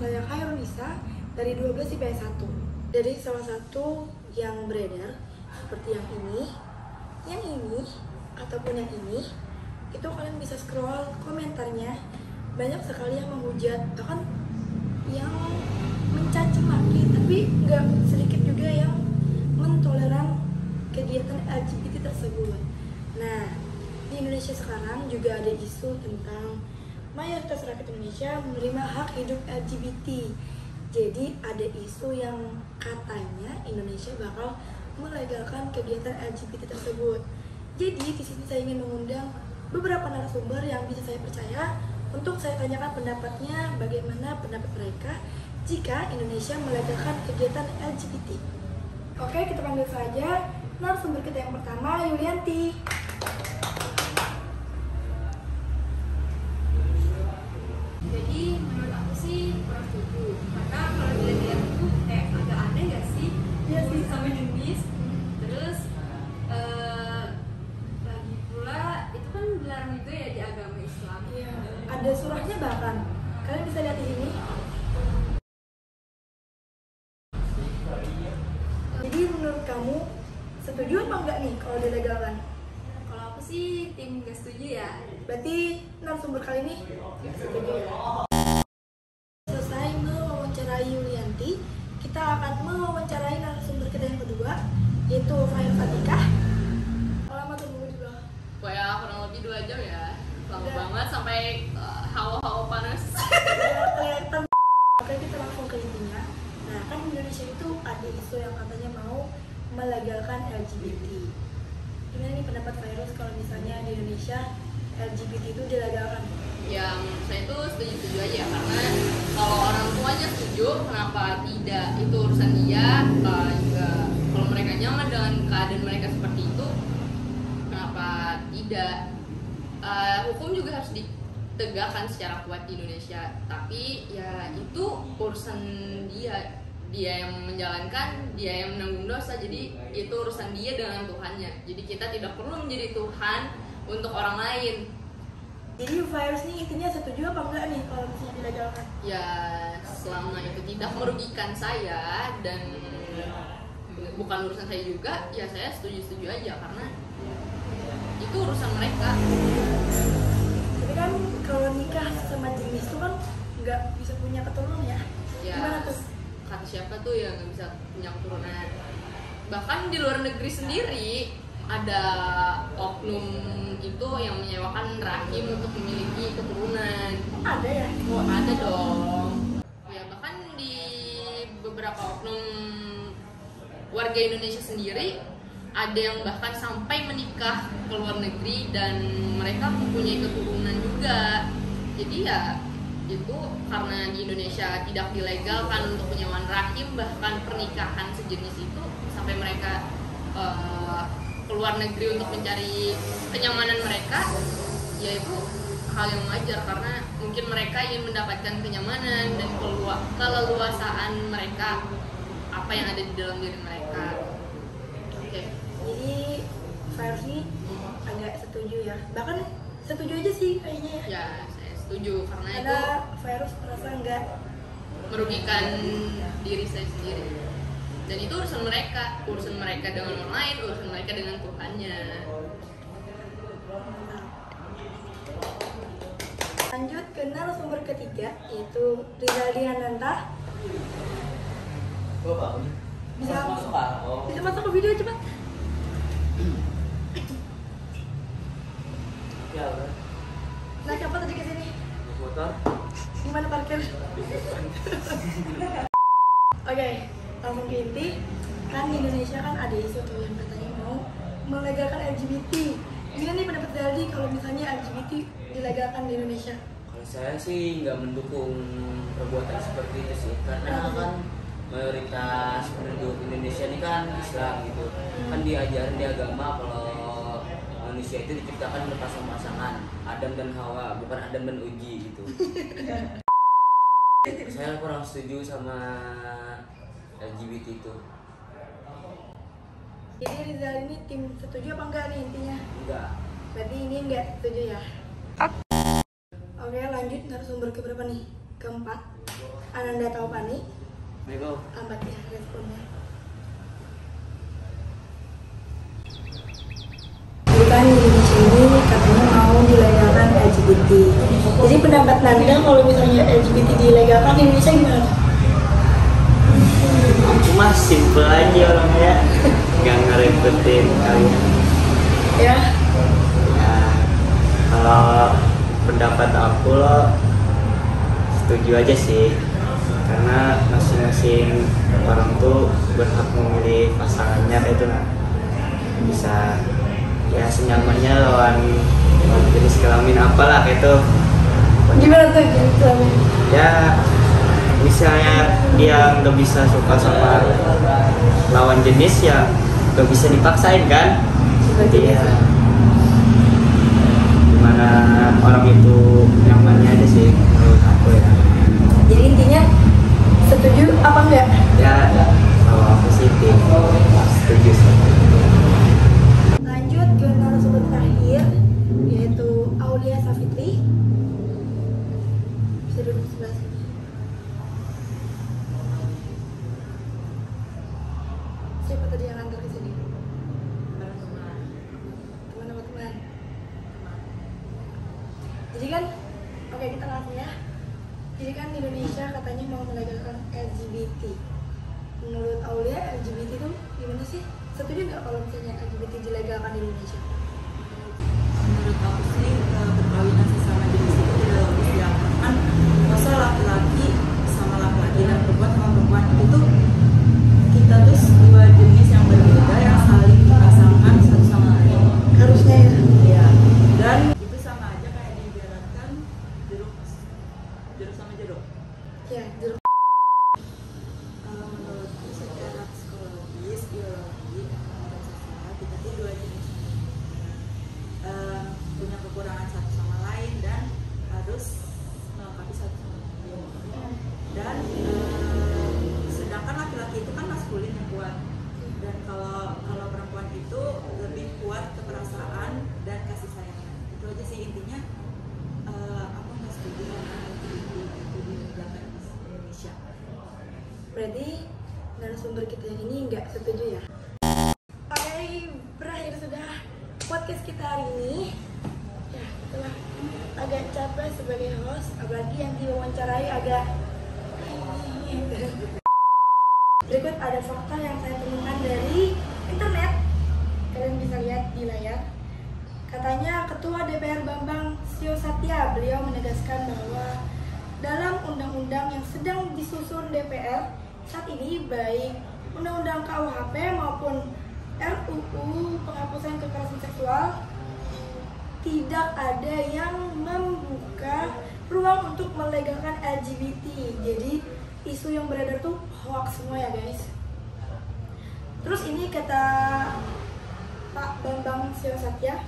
saya Khairunisa dari 12 IPS 1. Dari salah satu yang beredar seperti yang ini, ataupun yang ini, itu kalian bisa scroll komentarnya, banyak sekali yang menghujat, bahkan yang mencaci maki, tapi nggak sedikit juga yang mentoleran kegiatan LGBT tersebut. Nah, di Indonesia sekarang juga ada isu tentang mayoritas rakyat Indonesia menerima hak hidup LGBT. Jadi ada isu yang katanya Indonesia bakal melegalkan kegiatan LGBT tersebut. Jadi di sini saya ingin mengundang beberapa narasumber yang bisa saya percaya untuk saya tanyakan pendapatnya, bagaimana pendapat mereka jika Indonesia melegalkan kegiatan LGBT. Oke, kita panggil saja narasumber kita yang pertama, Yulianti. Jadi menurut aku sih kurang setuju, karena kalau dilihat itu kayak agak aneh nggak sih? Iya sih, sama jenis. Terus lagi pula itu kan dilarang juga ya di agama Islam. Iya, ada surahnya bahkan. Kalian bisa lihat di sini. Jadi menurut kamu setuju apa enggak nih kalau dilegalkan? Kalau aku sih tim nggak setuju ya. Berarti narasumber kali ini nggak setuju ya? Selesai mewawancarai Yulianti, kita akan mewawancarai narasumber kita yang kedua, yaitu Fahir Fatikah. Lama tunggu juga. Ya kurang lebih 2 jam ya, lama banget sampai hawa-hawa panas. Kelihatan. Oke, kita langsung ke intinya. Nah, kan di Indonesia itu ada isu yang katanya mau melegalkan LGBT. Gimana nih pendapat Virus kalau misalnya di Indonesia LGBT itu dilegalkan? Yang saya itu setuju-setuju aja, karena kalau orang tuanya setuju, kenapa tidak? Itu urusan dia. Juga kalau mereka nyaman dengan keadaan mereka seperti itu, kenapa tidak? Hukum juga harus ditegakkan secara kuat di Indonesia, tapi ya itu urusan dia yang menjalankan, dia yang menanggung dosa, jadi itu urusan dia dengan Tuhannya. Jadi kita tidak perlu menjadi Tuhan untuk orang lain. Jadi Virus nih intinya setuju apa enggak nih kalau misalnya dilegalkan? Ya selama itu tidak merugikan saya dan bukan urusan saya juga, ya saya setuju-setuju aja, karena itu urusan mereka. Tapi kan kalau nikah sama jenis itu kan nggak bisa punya keturunan ya? Ya Gimana tuh? kata siapa tuh yang nggak bisa punya keturunan? Bahkan di luar negeri sendiri ada oknum itu yang menyewakan rahim untuk memiliki keturunan. Ada ya? Oh ada dong. Ya bahkan di beberapa oknum warga Indonesia sendiri ada yang bahkan sampai menikah ke luar negeri dan mereka mempunyai keturunan juga. Jadi ya itu karena di Indonesia tidak dilegalkan untuk penyewaan rahim, bahkan pernikahan sejenis itu, sampai mereka ke luar negeri untuk mencari kenyamanan mereka, ya itu hal yang wajar, karena mungkin mereka ingin mendapatkan kenyamanan dan keleluasaan mereka, apa yang ada di dalam diri mereka. Oke. Jadi Virus ini agak setuju ya? Bahkan setuju aja sih kayaknya ya? Ya saya setuju, karena itu Karena Virus merasa nggak merugikan diri saya sendiri, dan itu urusan mereka dengan orang lain, urusan mereka dengan Tuhannya. Lanjut ke narasumber ketiga, yaitu Rizaldi Hananta. Bisa masuk ke video cepat. Ya udah. Naik apa tadi ke sini? Motor. Gimana parkir? Oke, langsung ke inti. Kan di Indonesia kan ada isu tuh yang katanya mau melegalkan LGBT. Gimana nih pendapat Zaldi kalau misalnya LGBT dilegalkan di Indonesia? Kalau saya sih nggak mendukung perbuatan seperti itu sih, karena kan mayoritas penduduk Indonesia ini kan Islam gitu. Kan diajarin di agama kalau manusia itu diciptakan berpasang-pasangan, Adam dan Hawa, bukan Adam dan Uji gitu. Saya kurang setuju sama LGBT itu. Jadi Rizal ini tim setuju apa enggak nih intinya? Enggak. Berarti ini enggak setuju ya? Oke, lanjut narasumber keberapa nih? Keempat. Ananda Taufani. Assalamualaikum. Lambat ya responnya. Bukan di Indonesia ini katanya mau dilegalkan LGBT. Jadi pendapat Nanda kalau misalnya LGBT dilegalkan di Indonesia gimana? Aku mah simple aja orangnya, nggak ngerepotin kalian. Ya, Ya, kalau pendapat aku lo setuju aja sih, karena masing-masing orang tuh berhak memilih pasangannya itu bisa ya senyamannya lawan jenis kelamin apalah itu. gimana tuh gitu? Ya misalnya dia nggak bisa suka sama lawan jenis ya nggak bisa dipaksain kan. Jadi ya gimana orang itu nyamannya aja sih menurut aku ya. Jadi intinya setuju apa enggak? Ya kalau aku sih setuju sih. Lanjut ke narasumber terakhir yaitu Aulia Safitri. Bisa duduk sebelah sini. Siapa tadi yang antar ke sini? Teman-teman. Jadi kan, oke kita langsung ya. Jadi kan di Indonesia katanya mau melegalkan LGBT. Menurut Aulia LGBT itu gimana sih? Setuju nggak kalau misalnya LGBT dilegalkan di Indonesia? Menurut aku sih perkawinan sesama jenis itu tidak logis ya, kan masa laki-laki sama laki-laki dan perempuan sama perempuan itu tuh kita tuh dua jenis yang berbeda yang saling dipasangkan satu sama lain. Harusnya ya. Ya, dan itu sama aja kayak diibaratkan jeruk sama jeruk. Ya, jeruk. Kalau menurutku secara psikologis, biologi, dan sosial kita tuh dua jenis punya kekurangan satu sama lain dan harus melengkapi satu sama lain. Dan sedangkan laki-laki itu kan maskulin yang kuat, dan kalau perempuan itu lebih kuat ke perasaan dan kasih sayangnya. Itu aja sih intinya. Aku nggak setuju dengan itu di Indonesia. Berarti narasumber kita yang ini nggak setuju ya? Oke, berakhir sudah podcast kita hari ini. Ya, setelah agak capek sebagai host, apalagi yang diwawancarai agak. Berikut ada fakta yang saya temukan dari internet. Kalian bisa lihat di layar. Katanya Ketua DPR Bambang Susatyo beliau menegaskan bahwa dalam undang-undang yang sedang disusun DPR saat ini, baik Undang-Undang KUHP maupun RUU penghapusan kekerasan seksual, tidak ada yang membuka ruang untuk melegalkan LGBT. Jadi isu yang beredar tuh hoax semua ya guys. Terus ini kata Pak Bambang Susatyo,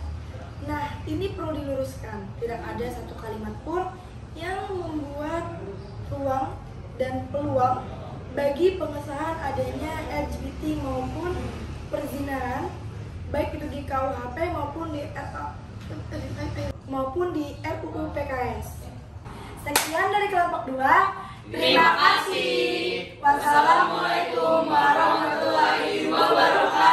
nah ini perlu diluruskan, tidak ada satu kalimat pun yang membuat ruang dan peluang bagi pengesahan adanya LGBT maupun perzinahan, baik itu di KUHP maupun di RUU PKS. Sekian dari kelompok 2. Terima kasih. Wassalamualaikum warahmatullahi wabarakatuh.